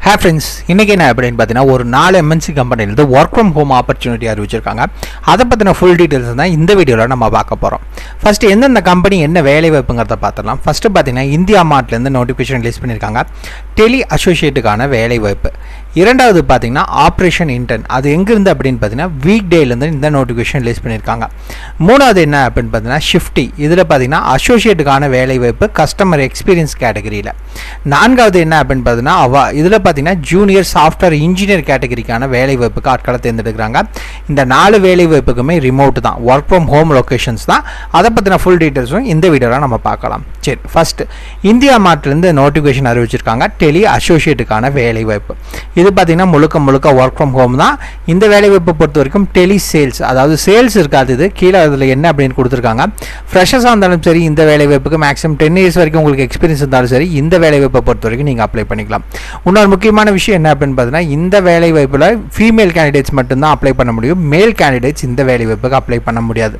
Hey friends, இன்றைக்கி என்ன அப்படின்னு பார்த்தீங்கன்னா ஒரு 4 MNC கம்பெனிலேருந்து ஒர்க் ஃப்ரம் ஹோம் ஆப்பர்ச்சுனிட்டி அறிவிச்சிருக்காங்க. அதை பற்றின ஃபுல் டீட்டெயில்ஸ் தான் இந்த வீடியோவில் நம்ம பார்க்க போகிறோம். ஃபஸ்ட்டு எந்தெந்த கம்பெனி என்ன வேலை வாய்ப்புங்கிறத பார்த்துடலாம். ஃபஸ்ட்டு பார்த்தீங்கன்னா இந்தியா மார்ட்லேருந்து நோட்டிஃபிகேஷன் ரிலீஸ் பண்ணியிருக்காங்க, டெலி அசோசியேட்டுக்கான வேலை வாய்ப்பு. இரண்டாவது பார்த்தீங்கன்னா ஆப்ரேஷன் இன்டர்ன், அது எங்கேருந்து அப்படின்னு பார்த்தீங்கன்னா வீக் டேலேருந்து இந்த நோட்டிஃபிகேஷன் ரிலீஸ் பண்ணியிருக்காங்க. மூணாவது என்ன அப்படின்னு பார்த்தீங்கன்னா ஷிஃப்டி, இதில் பார்த்தீங்கன்னா அசோசியேட்டுக்கான வேலை வாய்ப்பு கஸ்டமர் எக்ஸ்பீரியன்ஸ் கேட்டகரியில். நான்காவது என்ன அப்படின்னு பார்த்தீங்கன்னா இதில் பார்த்தீங்கன்னா ஜூனியர் சாஃப்ட்வேர் இன்ஜினியர் கேட்டகரிக்கான வேலை வாய்ப்புக்கு ஆட்களை தேர்ந்தெடுக்கிறாங்க. இந்த 4 வேலை வாய்ப்புக்குமே ரிமோட் தான், ஒர்க் ஃப்ரம் ஹோம் லொக்கேஷன்ஸ் தான். அதை பற்றின ஃபுல் டீட்டெயில்ஸும் இந்த வீடியோவில் நம்ம பார்க்கலாம். சரி, ஃபர்ஸ்ட் இந்தியா மார்ட்லேருந்து நோட்டிஃபிகேஷன் அறிவிச்சிருக்காங்க, டெலி அசோசியேட்டுக்கான வேலை வாய்ப்பு. இது பார்த்தீங்கன்னா முழுக்க ஒர்க் ஃப்ரம் ஹோம் தான். இந்த வேலை வாய்ப்பை பொறுத்த வரைக்கும் டெலி சேல்ஸ், அதாவது சேல்ஸ் இருக்காது. இது கீழே அதில் என்ன அப்படின்னு கொடுத்துருக்காங்க. ஃப்ரெஷர்ஸாக இருந்தாலும் சரி, இந்த வேலை வாய்ப்புக்கு மேக்ஸிமம் 10 இயர்ஸ் வரைக்கும் உங்களுக்கு எக்ஸ்பீரியன்ஸ் இருந்தாலும் சரி, இந்த வேலை வாய்ப்பை பொறுத்த வரைக்கும் நீங்கள் அப்ளை பண்ணிக்கலாம். இன்னொரு முக்கியமான விஷயம் என்ன அப்படின்னு பார்த்தீங்கன்னா, இந்த வேலை வாய்ப்பில் ஃபீமேல் கேண்டிடேட்ஸ் மட்டும்தான் அப்ளை பண்ண முடியும். மேல் கேண்டிடேட்ஸ் இந்த வேலை வாய்ப்புக்கு அப்ளை பண்ண முடியாது.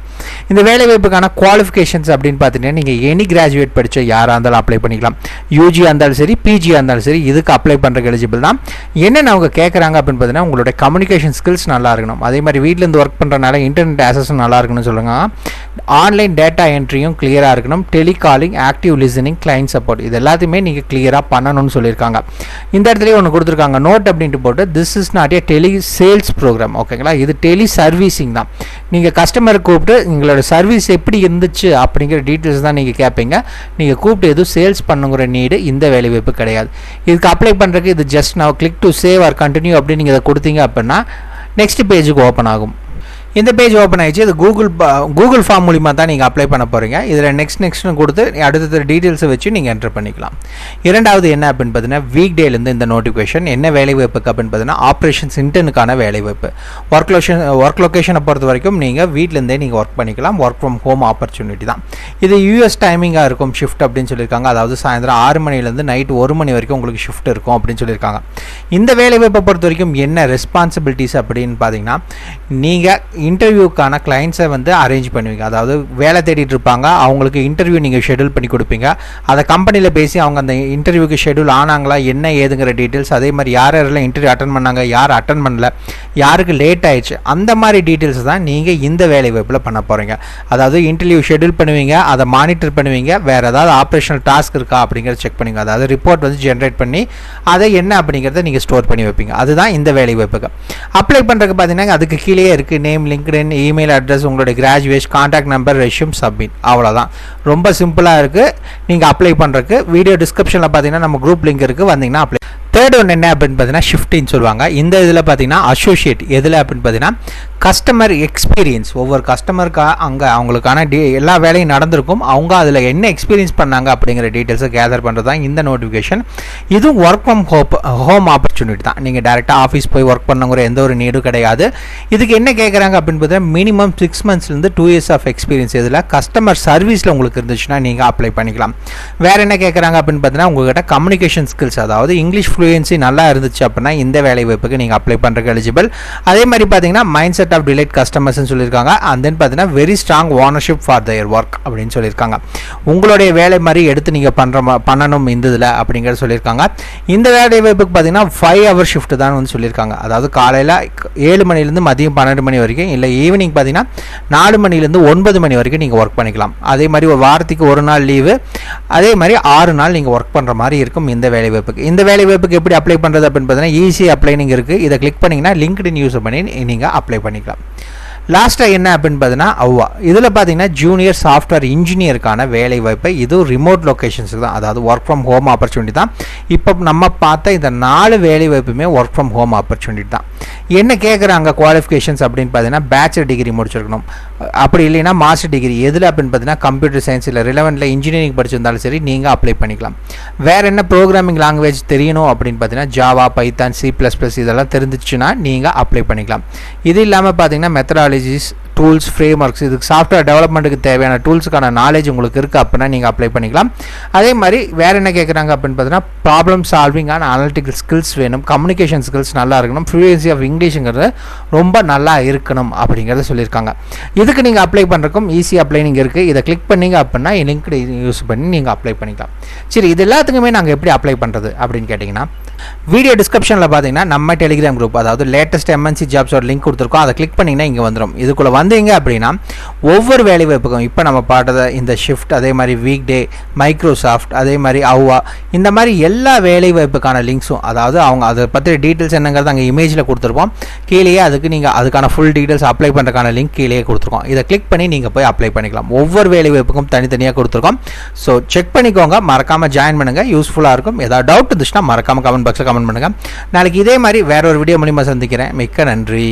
இந்த வேலை வாய்ப்புக்கான குவாலிஃபிகேஷன்ஸ் அப்படின்னு பார்த்தீங்கன்னா, நீங்கள் எனி கிராஜுவேட் படித்த யாராக இருந்தாலும் அப்ளை பண்ணிக்கலாம். யூஜியாக இருந்தாலும் சரி, பிஜியாக இருந்தாலும் சரி, இதுக்கு அப்ளை பண்ணுறதுக்கு எலிஜிபிள் தான். என்னென்ன அவங்க கேட்குறாங்க அப்படின்னு பார்த்தீங்கன்னா, உங்களோட கம்யூனிகேஷன் ஸ்கில்ஸ் நல்லா இருக்கணும். அதே மாதிரி வீட்டிலேருந்து ஒர்க் பண்ணுறதுனால இன்டர்நெட் ஆக்சஸும் நல்லா இருக்கணும்னு சொல்லுங்க. ஆன்லைன் டேட்டா என்ட்ரியும் கிளியராக இருக்கணும். Telecalling, active listening, client support, இது எல்லாத்தையுமே நீங்கள் கிளியராக பண்ணணும்னு சொல்லியிருக்காங்க. இந்த இடத்துலேயே ஒன்று கொடுத்துருக்காங்க, நோட் அப்படின்ட்டு போட்டு, this is not a tele sales program. ஓகேங்களா, இது டெலி சர்வீசிங் தான். நீங்கள் கஸ்டமரை கூப்பிட்டு உங்களோட சர்வீஸ் எப்படி இருந்துச்சு அப்படிங்கிற டீட்டெயில்ஸ் தான் நீங்கள் கேட்பீங்க. நீங்கள் கூப்பிட்டு எதுவும் சேல்ஸ் பண்ணுங்கிற நீடு இந்த வேலை வாய்ப்பு கிடையாது. இதுக்கு அப்ளை பண்ணுறதுக்கு இது ஜஸ்ட் நான் click to save or continue அப்படின்னு நீங்கள் இதை கொடுத்தீங்க அப்படின்னா நெக்ஸ்ட் பேஜுக்கு ஓப்பன் ஆகும். இந்த பேஜ் ஓப்பன் ஆகிடுச்சு. இது கூகுள் ஃபார்ம் மூலிமா தான் நீங்கள் அப்ளை பண்ண போகிறீங்க. இதில் நெக்ஸ்ட்னு கொடுத்து அடுத்த டீட்டெயில்ஸை வச்சு நீங்கள் என்டர் பண்ணிக்கலாம். இரண்டாவது என்ன அப்படின்னு பார்த்தீங்கன்னா, வீக் டேலேருந்து இந்த நோட்டிஃபிகேஷன் என்ன வேலை வாய்ப்புக்கு அப்படின்னு பார்த்தீங்கன்னா ஆப்ரேஷன்ஸ் இன்டர்னுக்கான வேலை வாய்ப்பு. ஒர்க் லொக்கேஷனை பொறுத்த வரைக்கும் நீங்கள் வீட்டிலேருந்தே நீங்கள் ஒர்க் பண்ணிக்கலாம். ஒர்க் ஃப்ரம் ஹோம் ஆப்பர்ச்சுனிட்டி தான். இது யூஎஸ் டைமிங்காக இருக்கும் ஷிஃப்ட் அப்படின்னு சொல்லியிருக்காங்க. அதாவது சாயந்தரம் 6 மணிலேருந்து நைட் 1 மணி வரைக்கும் உங்களுக்கு ஷிஃப்ட் இருக்கும் அப்படின்னு சொல்லியிருக்காங்க. இந்த வேலை வாய்ப்பை பொறுத்த வரைக்கும் என்ன ரெஸ்பான்சிபிலிட்டிஸ் அப்படின்னு பார்த்தீங்கன்னா, நீங்கள் இன்டர்வியூக்கான கிளைண்ட்ஸை அரேஞ்ச் பண்ணுவீங்க. அதாவது வேலை தேடிட்டு இருப்பாங்க, அவங்களுக்கு இன்டர்வியூ நீங்கள் ஷெடியூல் பண்ணி கொடுப்பீங்க. அதை கம்பெனியில் பேசி அவங்க அந்த இன்டர்வியூக்கு ஷெடியூல் ஆனாங்களா என்ன ஏதுங்கிற டீட்டெயில்ஸ், அதே மாதிரி யாரெல்லாம் இன்டர்வியூ அட்டன் பண்ணாங்க, யார் அட்டன் பண்ணல, யாருக்கு லேட் ஆயிடுச்சு, அந்த மாதிரி டீட்டெயில்ஸ் தான் நீங்கள் இந்த வேலை வாய்ப்பில் பண்ண போகிறீங்க. அதாவது இன்டர்வியூ ஷெடியூல் பண்ணுவீங்க, அதை மானிட்டர் பண்ணுவீங்க, வேறு ஏதாவது ஆப்ரேஷனல் டாஸ்க் இருக்கா அப்படிங்கிறத செக் பண்ணுவீங்க. அதாவது ரிப்போர்ட் ஜென்ரேட் பண்ணி அதை என்ன அப்படிங்கிறத நீங்கள் ஸ்டோர் பண்ணி வைப்பீங்க. அதுதான் இந்த வேலை வாய்ப்புக்கு. அப்ளை பண்ணுறதுக்கு பார்த்தீங்கன்னா அதுக்கு கீழே இருக்குது நேம், லிங்க்டின், இமெயில் அட்ரஸ், உங்களோட graduation, contact number, resume, submit, அவ்வளோதான். ரொம்ப சிம்பிளாக இருக்குது. நீங்கள் அப்ளை பண்ணுறதுக்கு வீடியோ டிஸ்கிரிப்ஷனில் பார்த்தீங்கன்னா நம்ம குரூப் லிங்க் இருக்குது, வந்தீங்கன்னா அப்ளை. தேர்ட் ஒன் என்ன அப்படின்னு பார்த்தீங்கன்னா ஷிஃப்டின்னு சொல்லுவாங்க. இந்த இதில் பார்த்தீங்கன்னா அசோசியேட் எதில் அப்படின்னு பார்த்தீங்கன்னா கஸ்டமர் எக்ஸ்பீரியன்ஸ். ஒவ்வொரு கஸ்டமருக்கு அங்கே அவங்களுக்கான எல்லா வேலையும் நடந்திருக்கும். அவங்க அதில் என்ன எக்ஸ்பீரியன்ஸ் பண்ணாங்க அப்படிங்கிற டீட்டெயில்ஸை கேதர் பண்ணுறது தான் இந்த நோட்டிஃபிகேஷன். இதுவும் ஒர்க் ஃப்ரம் ஹோம் ஆப்பர்ச்சுனிட்டி தான். நீங்கள் டேரெக்டாக ஆஃபீஸ் போய் ஒர்க் பண்ணுங்கிற எந்த ஒரு நீடும் கிடையாது. இதுக்கு என்ன கேட்குறாங்க அப்படின்னு பார்த்தீங்கன்னா மினிமம் 6 monthsலேருந்து 2 years ஆஃப் எக்ஸ்பீரியன்ஸ். இதில் கஸ்டமர் சர்வீஸில் உங்களுக்கு இருந்துச்சுன்னா நீங்கள் அப்ளை பண்ணிக்கலாம். வேறு என்ன கேட்குறாங்க அப்படின்னு பார்த்தீங்கன்னா உங்கள்கிட்ட கம்யூனிகேஷன் ஸ்கில்ஸ், அதாவது இங்கிலீஷ் ஃப்ளூயன்சி நல்லா இருந்துச்சு அப்படின்னா இந்த வேலை வாய்ப்புக்கு நீங்கள் அப்ளை பண்ணுறதுக்கு எலிஜிபிள். அதே மாதிரி பார்த்தீங்கன்னா மைண்ட் செட் ஆஃப் டிலைட் கஸ்டமர்ஸ்னு சொல்லியிருக்காங்க. அண்ட் தென் பார்த்தீங்கன்னா very strong ownership for their work அப்படின்னு சொல்லியிருக்காங்க. உங்களுடைய வேலை மாதிரி எடுத்து நீங்கள் பண்ணணும் இந்த இதில் அப்படிங்கிறத சொல்லியிருக்காங்க. இந்த வேலை வாய்ப்புக்கு பார்த்தீங்கன்னா 5 hour ஷிஃப்ட் தான் சொல்லியிருக்காங்க. அதாவது காலையில் 7 மணிலேருந்து மதியம் 12 மணி வரைக்கும், இல்லை ஈவினிங் பார்த்தீங்கன்னா 4 மணிலேருந்து 9 மணி வரைக்கும் நீங்கள் ஒர்க் பண்ணிக்கலாம். அதே மாதிரி ஒரு வாரத்துக்கு 1 நாள் லீவு, அதே மாதிரி 6 நாள் நீங்கள் ஒர்க் பண்ணுற மாதிரி இருக்கும் இந்த வேலை வாய்ப்புக்கு. இந்த வேலை வாய்ப்புக்கு எப்படி அப்ளை பண்ணுறது அப்படின்னு பார்த்தீங்கன்னா ஈஸி அப்ளைனிங் இருக்குது. இதை கிளிக் பண்ணிங்கன்னா லிங்க்டின் யூஸ் பண்ணி நீங்கள் அப்ளை பண்ணிக்கலாம். லாஸ்ட்டாக என்ன அப்படின்னு பார்த்தீங்கன்னா இதில் பார்த்தீங்கன்னா ஜூனியர் சாஃப்ட்வேர் இன்ஜினியருக்கான வேலை வாய்ப்பை, இது ரிமோட் லொக்கேஷன்ஸுக்கு தான், அதாவது ஒர்க் ஃப்ரம் ஹோம் ஆப்பர்ச்சுனிட்டி தான். இப்போ நம்ம பார்த்த இந்த 4 வேலை வாய்ப்புமே ஒர்க் ஃப்ரம் ஹோம் ஆப்பர்ச்சுனிட்டி தான். என்ன கேட்குறாங்க குவாலிஃபிகேஷன்ஸ் அப்படின்னு பார்த்தீங்கன்னா பேச்சுலர் டிகிரி முடிச்சிருக்கணும், அப்படி இல்லைன்னா மாஸ்டர் டிகிரி. எதில் அப்படின்னு பார்த்தீங்கன்னா கம்ப்யூட்டர் சயின்ஸ் இல்லை ரிலவெண்ட்டில் இன்ஜினியரிங் படிச்சிருந்தாலும் சரி நீங்கள் அப்ளை பண்ணிக்கலாம். வேறு என்ன ப்ரோக்ராமிங் லாங்குவேஜ் தெரியணும் அப்படின்னு பார்த்தீங்கன்னா ஜாவா, பைத்தான், C++ இதெல்லாம் தெரிஞ்சிச்சுன்னா நீங்கள் அப்ளை பண்ணிக்கலாம். இது இல்லாமல் பார்த்தீங்கன்னா மெத்தடாலஜிஸ், டூல்ஸ், ஃப்ரேம் ஒர்க்ஸ், இதுக்கு சாஃப்ட்வேர் டெவலப்மெண்ட்டுக்கு தேவையான டூல்ஸுக்கான நாலேஜ் உங்களுக்கு இருக்குது அப்படின்னா நீங்கள் அப்ளை பண்ணிக்கலாம். அதே மாதிரி வேறு என்ன கேட்குறாங்க அப்படின்னு பார்த்தீங்கன்னா problem solving and analytical skills வேணும், கம்யூனிகேஷன் ஸ்கில்ஸ் நல்லா இருக்கணும், ஃப்ளூயன்சி ஆஃப் இங்கிலீஷுங்கிறது ரொம்ப நல்லா இருக்கணும் அப்படிங்கிறத சொல்லியிருக்காங்க. இதுக்கு நீங்கள் அப்ளை பண்ணுறக்கும் ஈஸி அப்ளைனிங் இருக்குது. இதை கிளிக் பண்ணிங்க அப்படின்னா லிங்க் யூஸ் பண்ணி நீங்கள் அப்ளை பண்ணிக்கலாம். சரி, இது எல்லாத்துக்குமே நாங்கள் எப்படி அப்ளை பண்ணுறது அப்படின்னு கேட்டிங்கன்னா வீடியோ டிஸ்கிரிப்ஷனில் பார்த்தீங்கன்னா நம்ம டெலிகிராம் குரூப், அதாவது லேட்டஸ்ட் எம்என்சி ஜாப்ஸோட லிங்க் கொடுத்துருக்கோம். அதை கிளிக் பண்ணிங்கன்னா இங்கே வந்துடும். இதுக்குள்ளே வந்தீங்க அப்படின்னா ஒவ்வொரு வேலை வாய்ப்புக்கும் இப்போ நம்ம பாடுறத இந்த ஷிஃப்ட், அதே மாதிரி வீக் டே, மைக்ரோசாஃப்ட், அதே மாதிரி அவ்வா, இந்த மாதிரி எல்லா வேலை வாய்ப்புக்கான லிங்க்ஸும், அதாவது அவங்க அதை பற்றி டீட்டெயில்ஸ் என்னங்கிறது அங்கே இமேஜில் கொடுத்துருப்போம். கீழேயே அதுக்கான ஃபுல் டீட்டெயில்ஸ் அப்ளை பண்ணுறதுக்கான லிங்க் கீழே கொடுத்துருக்கோம். இதை கிளிக் பண்ணி நீங்கள் போய் அப்ளை பண்ணிக்கலாம். ஒவ்வொரு வேலை வாய்ப்புக்கும் தனித்தனியாக கொடுத்துருக்கோம். ஸோ செக் பண்ணிக்கோங்க, மறக்காமல் ஜாயின் பண்ணுங்கள், யூஸ்ஃபுல்லாக இருக்கும். ஏதாவது டவுட் இருந்துச்சுன்னா மறக்காமல் கமெண்ட் பாக்ஸில் கமெண்ட் பண்ணுங்கள். நாளைக்கு இதே மாதிரி வேற ஒரு வீடியோ மூலிமா சந்திக்கிறேன். மிக்க நன்றி.